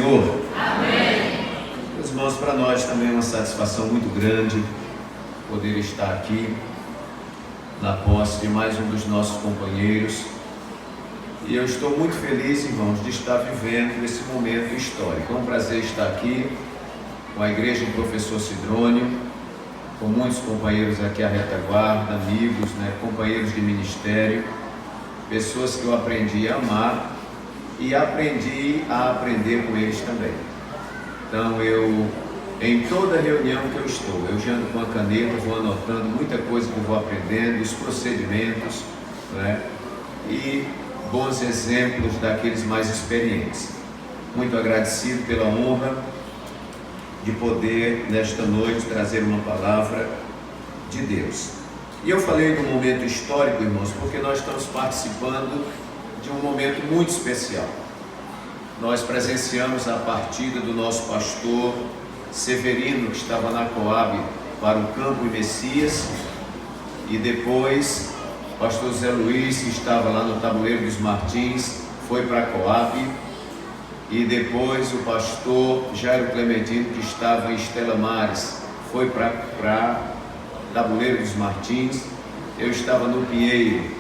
Senhor. Amém. Meus irmãos, para nós também é uma satisfação muito grande poder estar aqui na posse de mais um dos nossos companheiros. E eu estou muito feliz, irmãos, de estar vivendo esse momento histórico. É um prazer estar aqui com a igreja do professor Sidrônio, com muitos companheiros aqui à retaguarda, amigos, companheiros de ministério, pessoas que eu aprendi a amar e aprendi a aprender com eles também. Então em toda reunião que eu estou, eu já ando com a caneta, vou anotando muita coisa que eu vou aprendendo, os procedimentos, e bons exemplos daqueles mais experientes. Muito agradecido pela honra de poder, nesta noite, trazer uma palavra de Deus. E eu falei do momento histórico, irmãos, porque nós estamos participando de um momento muito especial. Nós presenciamos a partida do nosso pastor Severino, que estava na Coab para o Campo e Messias, e depois o pastor Zé Luiz, que estava lá no Tabuleiro dos Martins, foi para a Coab, e depois o pastor Jairo Clementino, que estava em Estela Mares, foi para Tabuleiro dos Martins. Eu estava no Pinheiro,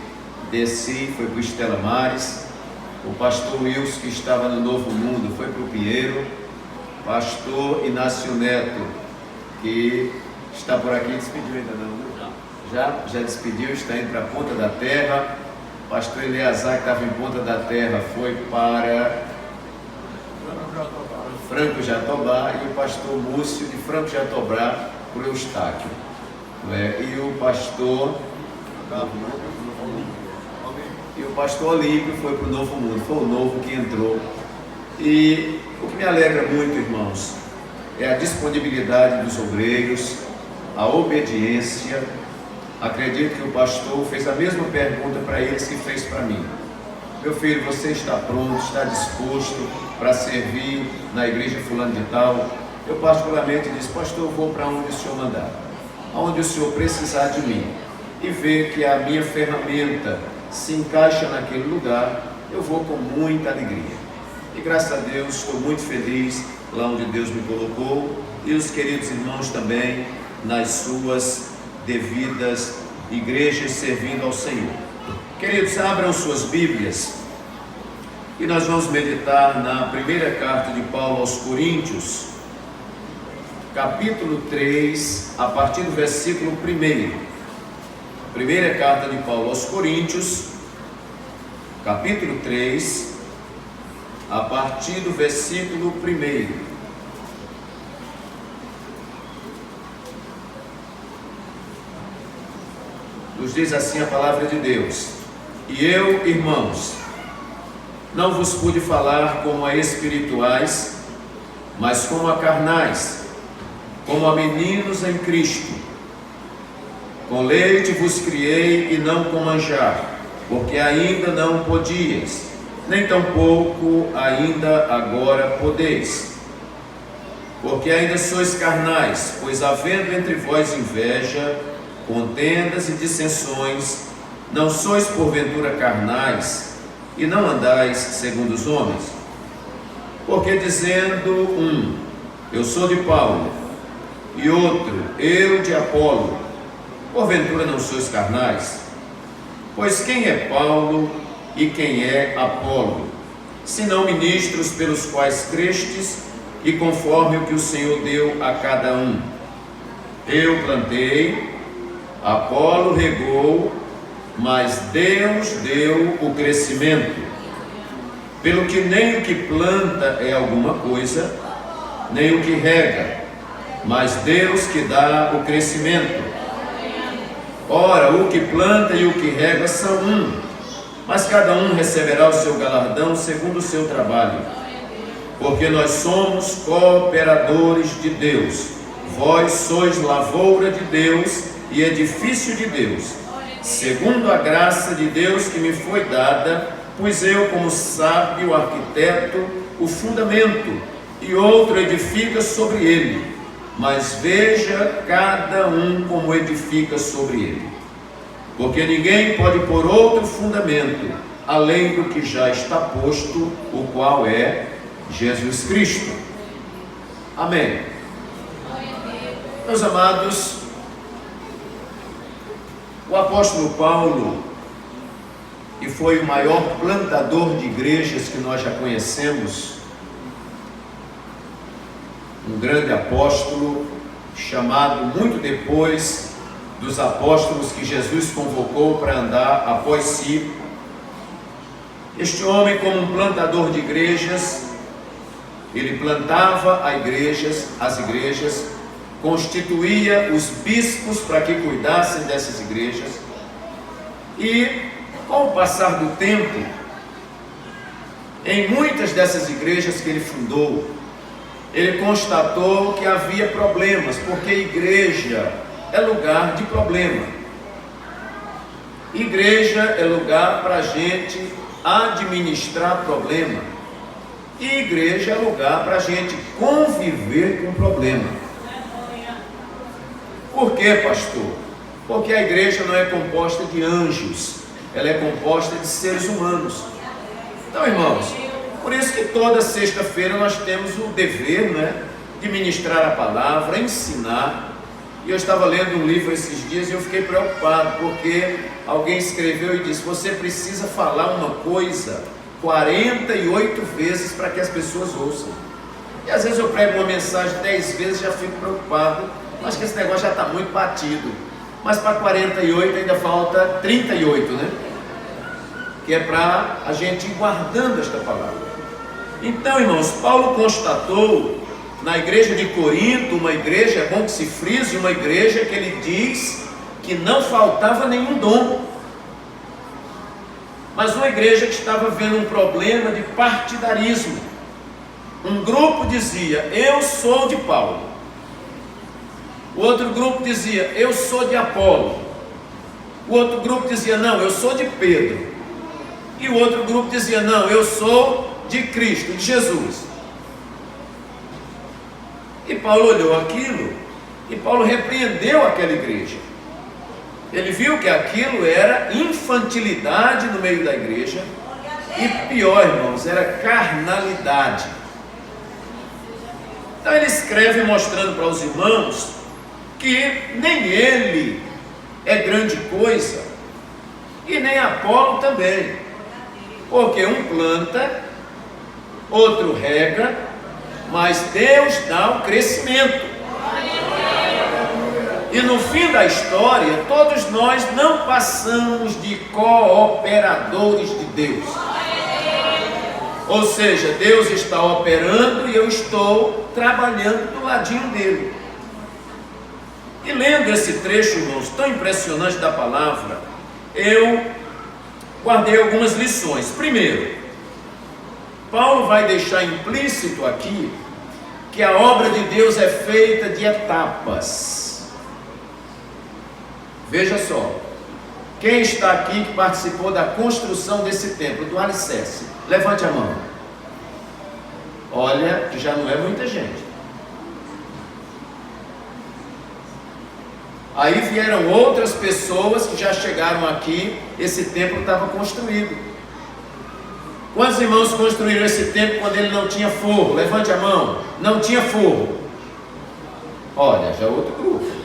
desci, foi para o Estela Mares. O pastor Wilson, que estava no Novo Mundo, foi para o Pinheiro. Pastor Inácio Neto, que está por aqui, despediu ainda não? Já despediu, está indo para a Ponta da Terra. Pastor Eleazar, que estava em Ponta da Terra, foi para Franco Jatobá, e o pastor Múcio de Franco Jatobá para o Eustáquio, e o pastor Olímpio foi para o Novo Mundo. Foi o Novo que entrou. E o que me alegra muito, irmãos, é a disponibilidade dos obreiros, a obediência. Acredito que o pastor fez a mesma pergunta para eles que fez para mim: meu filho, você está pronto, está disposto para servir na igreja fulano de tal? Eu particularmente disse: pastor, eu vou para onde o senhor mandar, aonde o senhor precisar de mim, e ver que a minha ferramenta se encaixa naquele lugar, eu vou com muita alegria. E graças a Deus estou muito feliz lá onde Deus me colocou, e os queridos irmãos também nas suas devidas igrejas servindo ao Senhor. Queridos, abram suas Bíblias e nós vamos meditar na primeira carta de Paulo aos Coríntios, capítulo 3, a partir do versículo 1. Primeira carta de Paulo aos Coríntios, capítulo 3, a partir do versículo 1. Nos diz assim a palavra de Deus: e eu, irmãos, não vos pude falar como a espirituais, mas como a carnais, como a meninos em Cristo. Com leite vos criei e não com manjar, porque ainda não podias, nem tampouco ainda agora podeis. Porque ainda sois carnais, pois havendo entre vós inveja, contendas e dissensões, não sois porventura carnais, e não andais segundo os homens? Porque dizendo um, eu sou de Paulo, e outro, eu de Apolo, porventura não sois carnais? Pois quem é Paulo e quem é Apolo, senão ministros pelos quais crestes, e conforme o que o Senhor deu a cada um? Eu plantei, Apolo regou, mas Deus deu o crescimento. Pelo que nem o que planta é alguma coisa, nem o que rega, mas Deus que dá o crescimento. Ora, o que planta e o que rega são um, mas cada um receberá o seu galardão segundo o seu trabalho. Porque nós somos cooperadores de Deus. Vós sois lavoura de Deus e edifício de Deus, segundo a graça de Deus que me foi dada, pois eu, como sábio arquiteto, o fundamento, e outro edifica sobre ele, mas veja cada um como edifica sobre ele. Porque ninguém pode pôr outro fundamento, além do que já está posto, o qual é Jesus Cristo. Amém. Meus amados, o apóstolo Paulo, que foi o maior plantador de igrejas que nós já conhecemos, um grande apóstolo, chamado muito depois dos apóstolos que Jesus convocou para andar após si. Este homem, como um plantador de igrejas, ele plantava as igrejas, constituía os bispos para que cuidassem dessas igrejas, e com o passar do tempo, em muitas dessas igrejas que ele fundou, ele constatou que havia problemas, porque igreja é lugar de problema. Igreja é lugar para a gente administrar problema. E igreja é lugar para a gente conviver com problema. Por quê, pastor? Porque a igreja não é composta de anjos, ela é composta de seres humanos. Então, irmãos, por isso que toda sexta-feira nós temos o dever, de ministrar a palavra, ensinar. E eu estava lendo um livro esses dias e eu fiquei preocupado, porque alguém escreveu e disse: você precisa falar uma coisa 48 vezes para que as pessoas ouçam. E às vezes eu prego uma mensagem 10 vezes e já fico preocupado. Acho que esse negócio já está muito batido. Mas para 48 ainda falta 38, que é para a gente ir guardando esta palavra. Então, irmãos, Paulo constatou na igreja de Corinto, uma igreja, é bom que se frise, uma igreja que ele diz que não faltava nenhum dom, mas uma igreja que estava vendo um problema de partidarismo. Um grupo dizia: eu sou de Paulo. O outro grupo dizia: eu sou de Apolo. O outro grupo dizia: não, eu sou de Pedro. E o outro grupo dizia: não, eu sou de Cristo, de Jesus. E Paulo olhou aquilo, e Paulo repreendeu aquela igreja. Ele viu que aquilo era infantilidade no meio da igreja, e pior, irmãos, era carnalidade. Então ele escreve mostrando para os irmãos que nem ele é grande coisa, e nem Apolo também, porque um planta, outro rega, mas Deus dá o crescimento. E no fim da história, todos nós não passamos de cooperadores de Deus. Ou seja, Deus está operando e eu estou trabalhando do ladinho dele. E lendo esse trecho, irmãos, tão impressionante da palavra, eu guardei algumas lições. Primeiro, Paulo vai deixar implícito aqui que a obra de Deus é feita de etapas. Veja só, quem está aqui que participou da construção desse templo, do alicerce? Levante a mão. Olha, que já não é muita gente. Aí vieram outras pessoas que já chegaram aqui, esse templo estava construído. Quantos irmãos construíram esse templo quando ele não tinha forro? Levante a mão. Não tinha forro. Olha, já é outro grupo.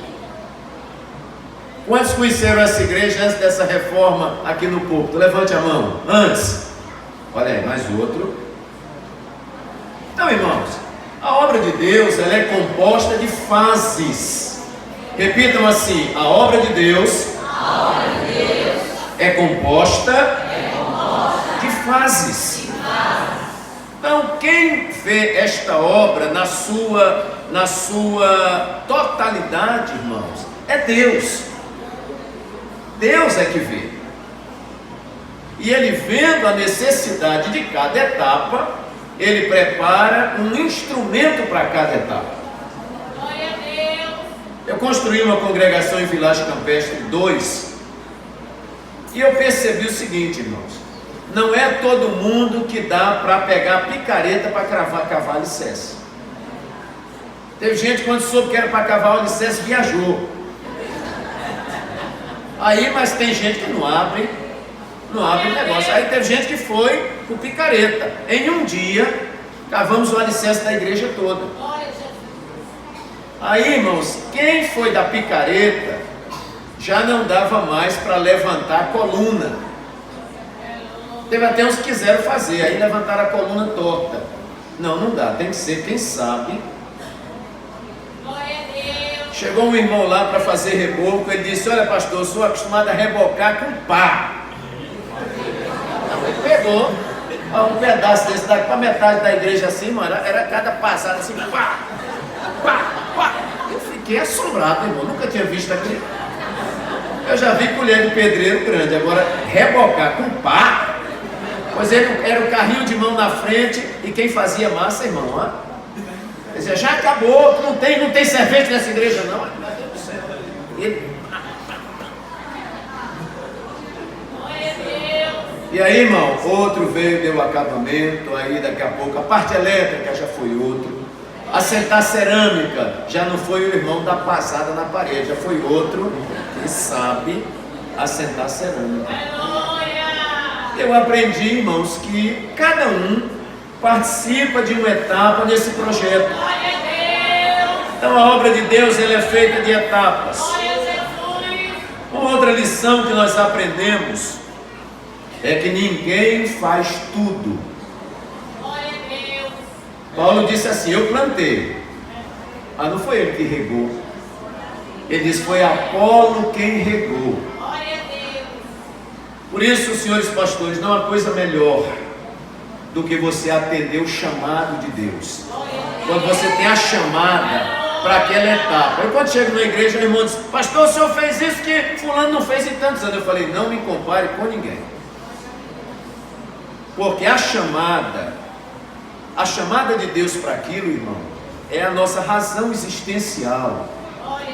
Quantos conheceram essa igreja antes dessa reforma aqui no púlpito? Levante a mão. Antes. Olha aí, mais outro. Então, irmãos, a obra de Deus, ela é composta de fases. Repitam assim: a obra de Deus, é composta de fases. Então, quem vê esta obra na sua totalidade, irmãos, é Deus. Deus é que vê. E ele, vendo a necessidade de cada etapa, ele prepara um instrumento para cada etapa. Eu construí uma congregação em Vilagem Campestre 2, e eu percebi o seguinte, irmãos: não é todo mundo que dá para pegar picareta para cavar alicerce. Teve gente, quando soube que era para cavar o alicerce, viajou. Aí, mas tem gente que não abre negócio. Aí teve gente que foi com picareta. Em um dia, Cavamos o alicerce da igreja toda. Aí, irmãos, quem foi da picareta já não dava mais para levantar a coluna. Teve até uns que quiseram fazer, aí levantaram a coluna torta. Não, não dá, tem que ser quem sabe. Chegou um irmão lá para fazer reboco, ele disse: olha pastor, eu sou acostumado a rebocar com pá. Então ele pegou um pedaço desse daqui para metade da igreja assim, mano, era cada passada assim, pá, pá, pá. Eu fiquei assombrado, irmão, nunca tinha visto aquilo. Eu já vi colher de pedreiro grande, agora rebocar com pá. Pois ele era o carrinho de mão na frente e quem fazia massa, irmão, ó. Ele dizia: já acabou, não tem servente nessa igreja não. Meu Deus do céu. E aí, irmão, outro veio, deu acabamento, aí daqui a pouco a parte elétrica já foi outro. Assentar cerâmica já não foi o irmão da passada na parede, já foi outro que sabe assentar cerâmica. Eu aprendi, irmãos, que cada um participa de uma etapa nesse projeto. Então a obra de Deus ela é feita de etapas. Uma outra lição que nós aprendemos é que ninguém faz tudo. Paulo disse assim: eu plantei, mas não foi ele que regou. Ele disse: foi Apolo quem regou. Por isso, senhores pastores, não há coisa melhor do que você atender o chamado de Deus. Quando você tem a chamada para aquela etapa. Eu quando chego na igreja, o irmão diz: pastor, o senhor fez isso que fulano não fez em tantos anos. Eu falei: não me compare com ninguém. Porque a chamada de Deus para aquilo, irmão, é a nossa razão existencial.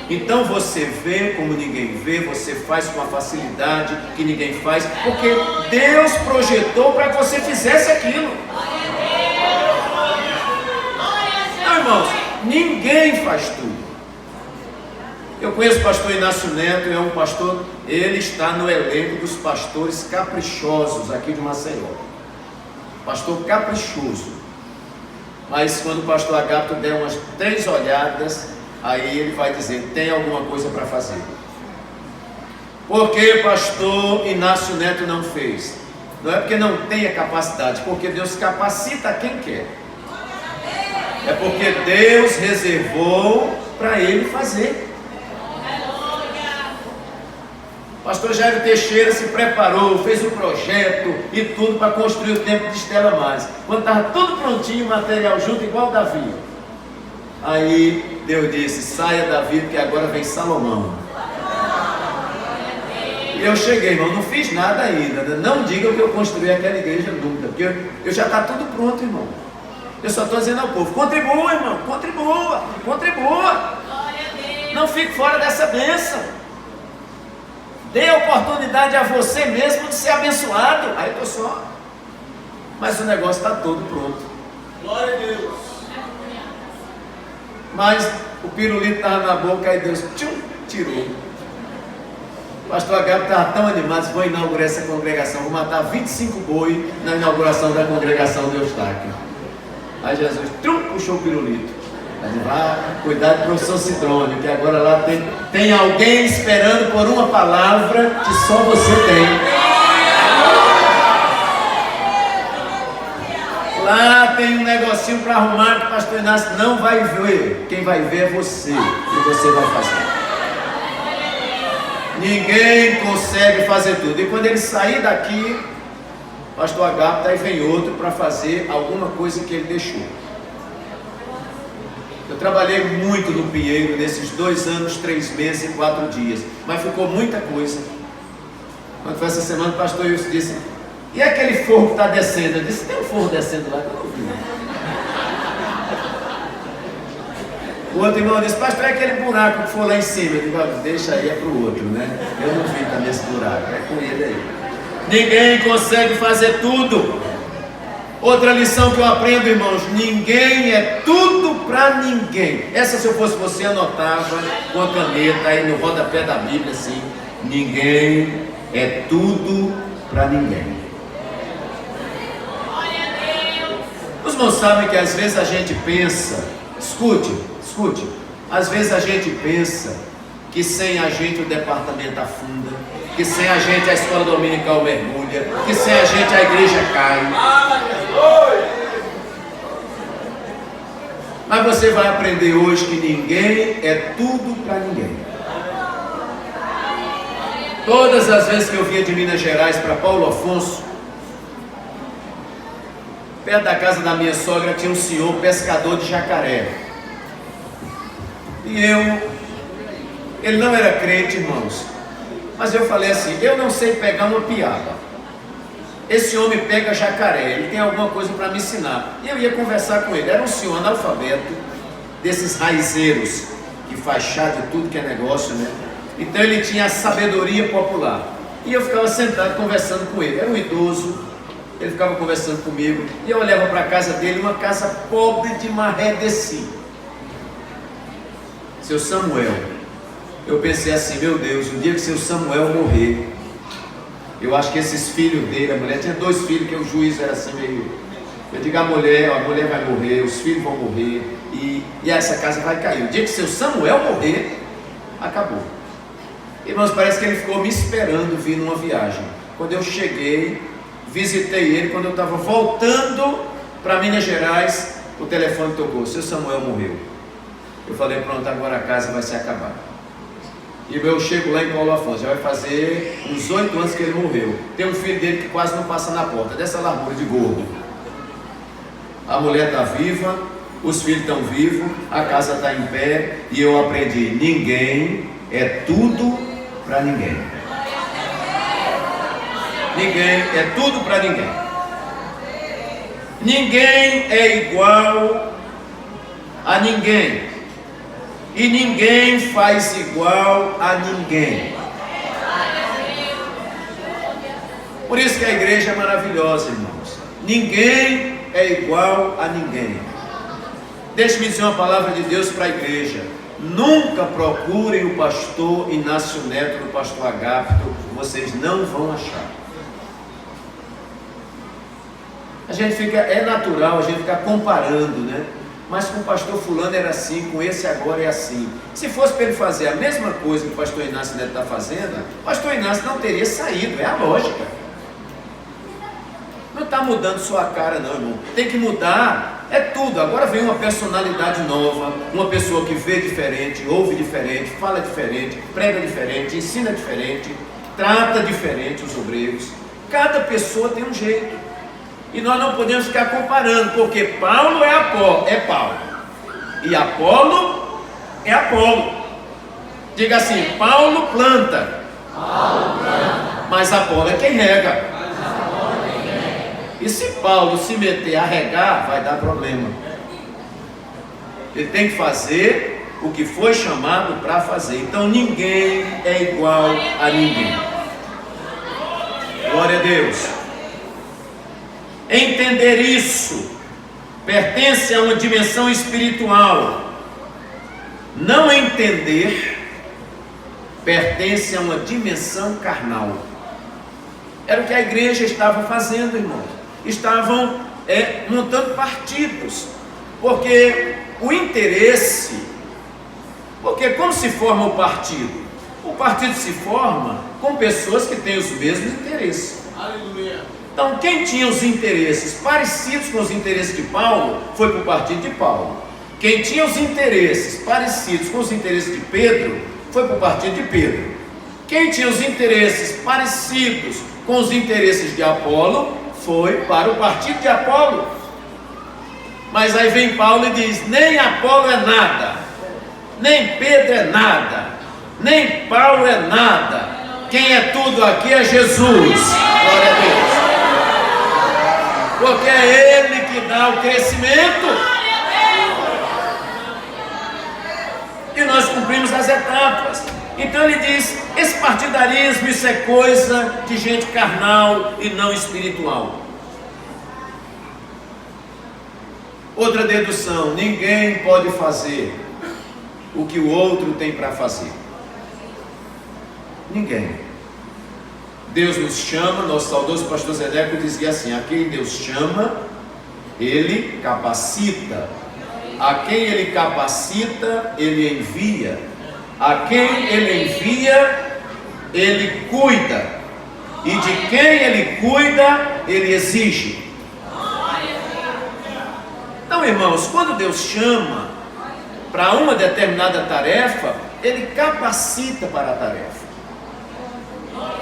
Então você vê como ninguém vê, você faz com a facilidade que ninguém faz, porque Deus projetou para que você fizesse aquilo. Não, irmãos, ninguém faz tudo. Eu conheço o pastor Inácio Neto, é um pastor, ele está no elenco dos pastores caprichosos aqui de Maceió. Pastor caprichoso. Mas quando o pastor Agato der umas 3 olhadas, aí ele vai dizer: tem alguma coisa para fazer. Por que pastor Inácio Neto não fez? Não é porque não tem a capacidade, porque Deus capacita quem quer. É porque Deus reservou para ele fazer. Pastor Jairo Teixeira se preparou, fez o projeto e tudo para construir o templo de Estela Maris. Quando estava tudo prontinho, o material junto, igual Davi. Aí Deus disse: saia Davi, porque agora vem Salomão. E eu cheguei, irmão, não fiz nada ainda. Não digam que eu construí aquela igreja nunca, porque eu já está tudo pronto, irmão. Eu só estou dizendo ao povo: contribua, irmão, contribua, contribua. Não fique fora dessa bênção. Dê oportunidade a você mesmo de ser abençoado. Aí eu estou só. Mas o negócio está todo pronto. Glória a Deus. Mas o pirulito estava na boca, aí Deus tirou. O pastor Agapo estava tão animado: disse: vou inaugurar essa congregação, vou matar 25 boi na inauguração da congregação de Eustáquio. Aí Jesus puxou o pirulito. Aí vai, cuidado, professor Sidrônio, que agora lá tem alguém esperando por uma palavra que só você tem. Lá tem um negocinho para arrumar que o pastor Inácio não vai ver. Quem vai ver é você, e você vai fazer. Ninguém consegue fazer tudo. E quando ele sair daqui, o pastor Agapo, aí vem outro para fazer alguma coisa que ele deixou. Eu trabalhei muito no Pinheiro nesses 2 anos, 3 meses e 4 dias, mas ficou muita coisa. Quando foi essa semana, o pastor Wilson disse: e aquele forro que está descendo? Eu disse: tem um forro descendo lá que eu não vi. O outro irmão disse: pastor, é aquele buraco que for lá em cima. Eu digo: deixa aí, é para o outro, né? Eu não vi também esse buraco, é com ele aí. Ninguém consegue fazer tudo. Outra lição que eu aprendo, irmãos: ninguém é tudo para ninguém. Essa, se eu fosse você, anotava com a caneta aí no rodapé da Bíblia assim: ninguém é tudo para ninguém. Os irmãos sabem que às vezes a gente pensa, escute, às vezes a gente pensa que sem a gente o departamento afunda, que sem a gente a escola dominical mergulha, que sem a gente a igreja cai. Mas você vai aprender hoje que ninguém é tudo para ninguém. Todas as vezes que eu vinha de Minas Gerais para Paulo Afonso, perto da casa da minha sogra tinha um senhor pescador de jacaré. E ele não era crente, irmãos, mas eu falei assim: eu não sei pegar uma piaba. Esse homem pega jacaré, ele tem alguma coisa para me ensinar. E eu ia conversar com ele. Era um senhor analfabeto, desses raizeiros, que faz chá de tudo que é negócio, né? Então ele tinha a sabedoria popular. E eu ficava sentado conversando com ele. Era um idoso, ele ficava conversando comigo. E eu olhava para a casa dele, uma casa pobre de maré desci. Seu Samuel. Eu pensei assim: meu Deus, o dia que seu Samuel morrer, eu acho que esses filhos dele, a mulher tinha 2 filhos, que o juízo era assim meio... Eu digo: a mulher vai morrer, os filhos vão morrer, e essa casa vai cair. O dia que seu Samuel morrer, acabou. Irmãos, parece que ele ficou me esperando vir numa viagem. Quando eu cheguei, visitei ele, quando eu estava voltando para Minas Gerais, o telefone tocou: seu Samuel morreu. Eu falei: pronto, agora a casa vai se acabar. E eu chego lá em Paulo Afonso, já vai fazer uns 8 anos que ele morreu. Tem um filho dele que quase não passa na porta, dessa largura de gordo. A mulher está viva, os filhos estão vivos, a casa está em pé, e eu aprendi: ninguém é tudo para ninguém. Ninguém é tudo para ninguém. Ninguém é igual a ninguém. E ninguém faz igual a ninguém. Por isso que a igreja é maravilhosa, irmãos. Ninguém é igual a ninguém. Deixe-me dizer uma palavra de Deus para a igreja: nunca procurem o pastor Inácio Neto do pastor Agapto, vocês não vão achar. A gente fica, é natural a gente ficar comparando, né? Mas com o pastor fulano era assim, com esse agora é assim. Se fosse para ele fazer a mesma coisa que o pastor Inácio Neto está fazendo, o pastor Inácio não teria saído, é a lógica. Não está mudando sua cara não, irmão. Tem que mudar, é tudo. Agora vem uma personalidade nova, uma pessoa que vê diferente, ouve diferente, fala diferente, prega diferente, ensina diferente, trata diferente os obreiros. Cada pessoa tem um jeito. E nós não podemos ficar comparando, porque Paulo é Paulo, e Apolo é Apolo. Diga assim: Paulo planta, mas Apolo é quem rega. E se Paulo se meter a regar, vai dar problema. Ele tem que fazer o que foi chamado para fazer. Então ninguém é igual a ninguém. Glória a Deus. Entender isso pertence a uma dimensão espiritual. Não entender pertence a uma dimensão carnal. Era o que a igreja estava fazendo, irmão. Estavam montando partidos, porque o interesse, porque como se forma o partido? O partido se forma com pessoas que têm os mesmos interesses. Aleluia. Então, quem tinha os interesses parecidos com os interesses de Paulo, foi para o partido de Paulo. Quem tinha os interesses parecidos com os interesses de Pedro, foi para o partido de Pedro. Quem tinha os interesses parecidos com os interesses de Apolo, foi para o partido de Apolo. Mas aí vem Paulo e diz: nem Apolo é nada, nem Pedro é nada, nem Paulo é nada. Quem é tudo aqui é Jesus. Glória a Deus. Porque é Ele que dá o crescimento. E nós cumprimos as etapas. Então ele diz: esse partidarismo, isso é coisa de gente carnal e não espiritual. Outra dedução: ninguém pode fazer o que o outro tem para fazer. Ninguém. Deus nos chama, nosso saudoso pastor Zedeco dizia assim: a quem Deus chama, Ele capacita. A quem ele capacita, ele envia. A quem ele envia, ele cuida. E de quem ele cuida, ele exige. Então, irmãos, quando Deus chama para uma determinada tarefa, ele capacita para a tarefa.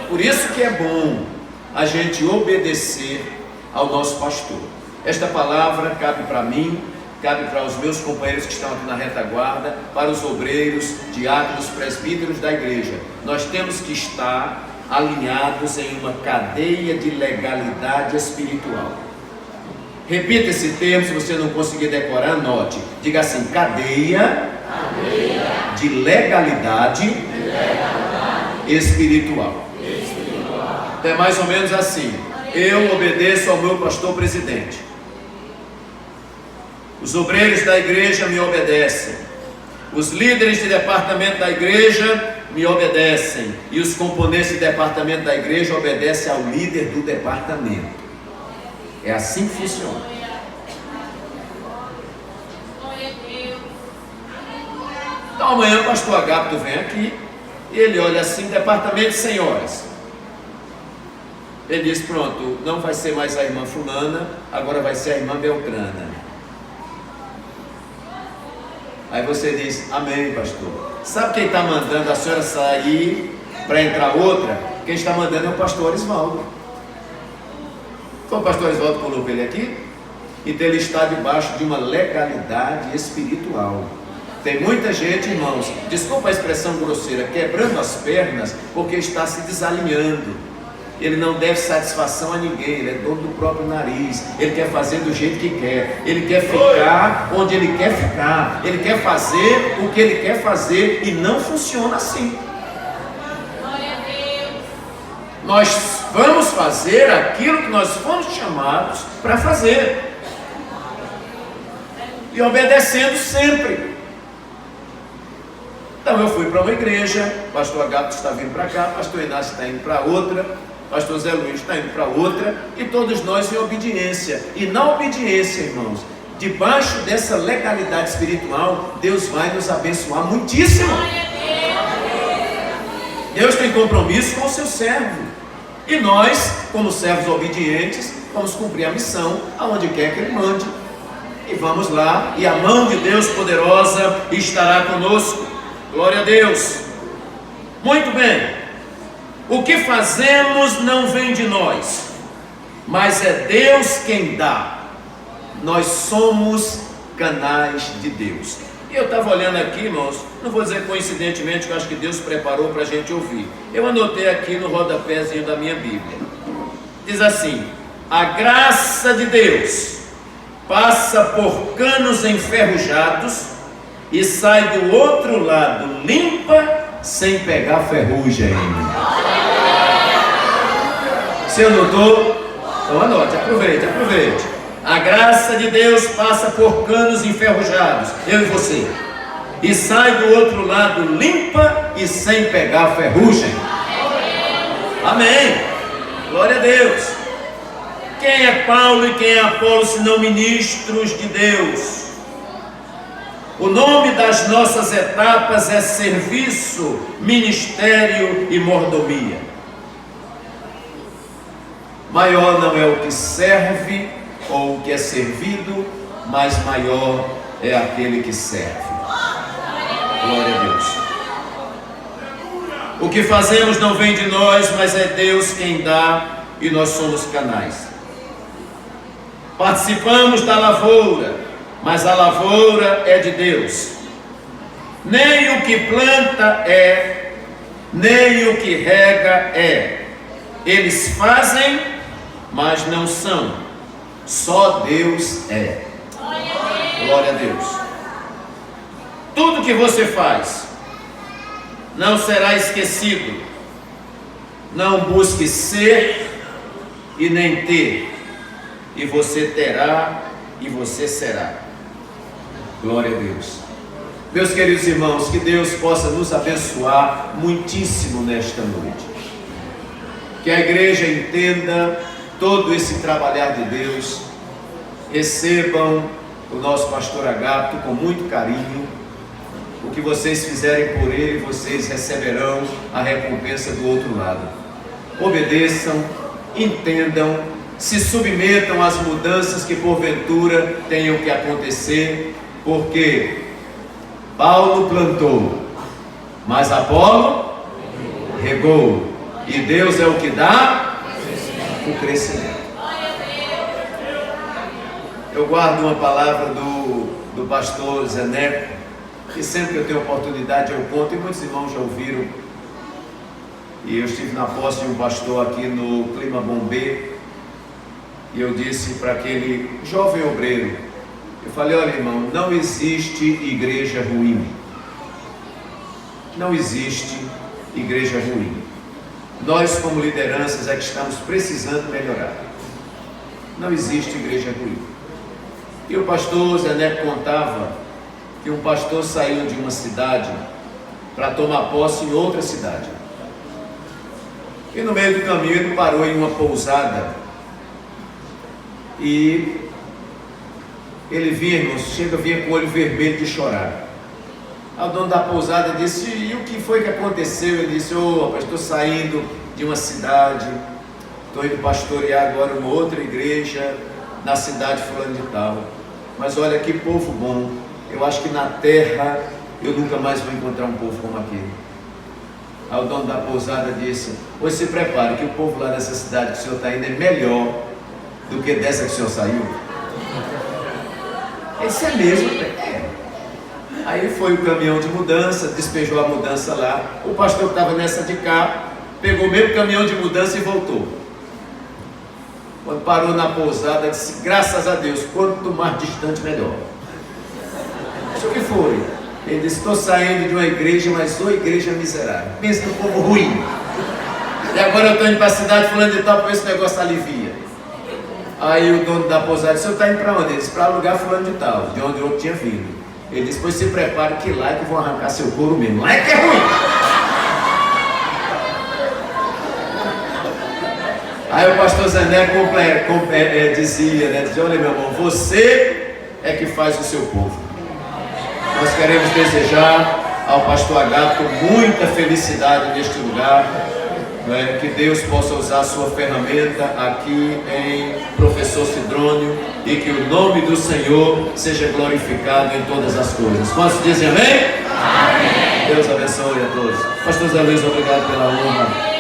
Por isso que é bom a gente obedecer ao nosso pastor. Esta palavra cabe para mim, cabe para os meus companheiros que estão aqui na retaguarda, para os obreiros, diáconos, presbíteros da igreja. Nós temos que estar alinhados em uma cadeia de legalidade espiritual. Repita esse termo, se você não conseguir decorar, anote. Diga assim: cadeia de legalidade espiritual. Então é mais ou menos assim: eu obedeço ao meu pastor presidente, os obreiros da igreja me obedecem, os líderes de departamento da igreja me obedecem, e os componentes de departamento da igreja obedecem ao líder do departamento. É assim que funciona. Então amanhã o pastor Agapto vem aqui e ele olha assim: departamento de senhoras. Ele diz: pronto, não vai ser mais a irmã fulana, agora vai ser a irmã Beltrana. Aí você diz: amém, pastor. Sabe quem está mandando a senhora sair para entrar outra? Quem está mandando é o pastor Osvaldo. Foi o pastor Osvaldo que colocou ele aqui. Então ele está debaixo de uma legalidade espiritual. Tem muita gente, irmãos, desculpa a expressão grosseira, quebrando as pernas porque está se desalinhando. Ele não deve satisfação a ninguém, ele é dono do próprio nariz, ele quer fazer do jeito que quer, ele quer ficar onde ele quer ficar, ele quer fazer o que ele quer fazer, e não funciona assim. Nós vamos fazer aquilo que nós fomos chamados para fazer, e obedecendo sempre. Então eu fui para uma igreja, pastor Agapto está vindo para cá, pastor Inácio está indo para outra, pastor Zé Luiz está indo para outra, e todos nós em obediência. E na obediência, irmãos, debaixo dessa legalidade espiritual, Deus vai nos abençoar muitíssimo. Deus tem compromisso com o seu servo, e nós, como servos obedientes, vamos cumprir a missão aonde quer que ele mande. E vamos lá, e a mão de Deus poderosa estará conosco. Glória a Deus. Muito bem. O que fazemos não vem de nós, mas é Deus quem dá. Nós somos canais de Deus. E eu estava olhando aqui, irmãos, não vou dizer coincidentemente, que eu acho que Deus preparou para a gente ouvir. Eu anotei aqui no rodapézinho da minha Bíblia. Diz assim: a graça de Deus passa por canos enferrujados e sai do outro lado limpa, sem pegar ferrugem. Se eu não estou, então anote, aproveite. A graça de Deus passa por canos enferrujados, eu e você, e sai do outro lado limpa e sem pegar ferrugem. Amém. Glória a Deus. Quem é Paulo e quem é Apolo, senão ministros de Deus? O nome das nossas etapas é serviço, ministério e mordomia. Maior não é o que serve ou o que é servido, mas maior é aquele que serve. Glória a Deus. O que fazemos não vem de nós, mas é Deus quem dá, e nós somos canais. Participamos da lavoura, mas a lavoura é de Deus. Nem o que planta é, nem o que rega é. Eles fazem, mas não são. Só Deus é. Glória a Deus. Tudo que você faz não será esquecido. Não busque ser e nem ter, e você terá e você será. Glória a Deus. Meus queridos irmãos, que Deus possa nos abençoar muitíssimo nesta noite. Que a igreja entenda todo esse trabalhar de Deus, recebam o nosso pastor Agape com muito carinho. O que vocês fizerem por ele, vocês receberão a recompensa do outro lado. Obedeçam, entendam, se submetam às mudanças que porventura tenham que acontecer, porque Paulo plantou, mas Apolo regou, e Deus é o que dá o crescimento. Eu guardo uma palavra do pastor Zeneco, que sempre que eu tenho oportunidade eu conto, e muitos irmãos já ouviram. E eu estive na posse de um pastor aqui no Clima Bombê, e eu disse para aquele jovem obreiro, eu falei: olha, irmão, não existe igreja ruim. Não existe igreja ruim. Nós, como lideranças, é que estamos precisando melhorar. Não existe igreja ruim. E o pastor Zeneco contava que um pastor saiu de uma cidade para tomar posse em outra cidade. E no meio do caminho ele parou em uma pousada. E ele vinha, irmãos, vinha com o olho vermelho de chorar. O dono da pousada disse: e o que foi que aconteceu? Ele disse: rapaz, estou saindo de uma cidade, estou indo pastorear agora uma outra igreja na cidade fulano de tal. Mas olha que povo bom, eu acho que na terra eu nunca mais vou encontrar um povo como aquele. Aí o dono da pousada disse: pois se prepare, que o povo lá nessa cidade que o senhor está indo é melhor do que dessa que o senhor saiu. Esse é mesmo, Aí foi o caminhão de mudança, despejou a mudança lá. O pastor que estava nessa de cá pegou o mesmo caminhão de mudança e voltou. Quando parou na pousada, disse: graças a Deus, quanto mais distante melhor. Isso que foi? Ele disse: estou saindo de uma igreja, mas uma igreja miserável. Pensa no povo ruim. E agora eu estou indo para a cidade fulano de tal para ver se o negócio alivia. Aí o dono da pousada disse: o senhor está indo para onde? Ele disse: para lugar fulano de tal, de onde o outro tinha vindo. Ele disse: pois se prepare que lá é que vão arrancar seu couro mesmo. Lá é que é ruim. Aí o pastor Zeneco dizia, dizia: olha, meu irmão, você é que faz o seu povo. Nós queremos desejar ao pastor Agape muita felicidade neste lugar, que Deus possa usar a sua ferramenta aqui em Professor Sidrônio, e que o nome do Senhor seja glorificado em todas as coisas. Posso dizer amém? Amém. Deus abençoe a todos. Pastor Zé Luiz, obrigado pela honra.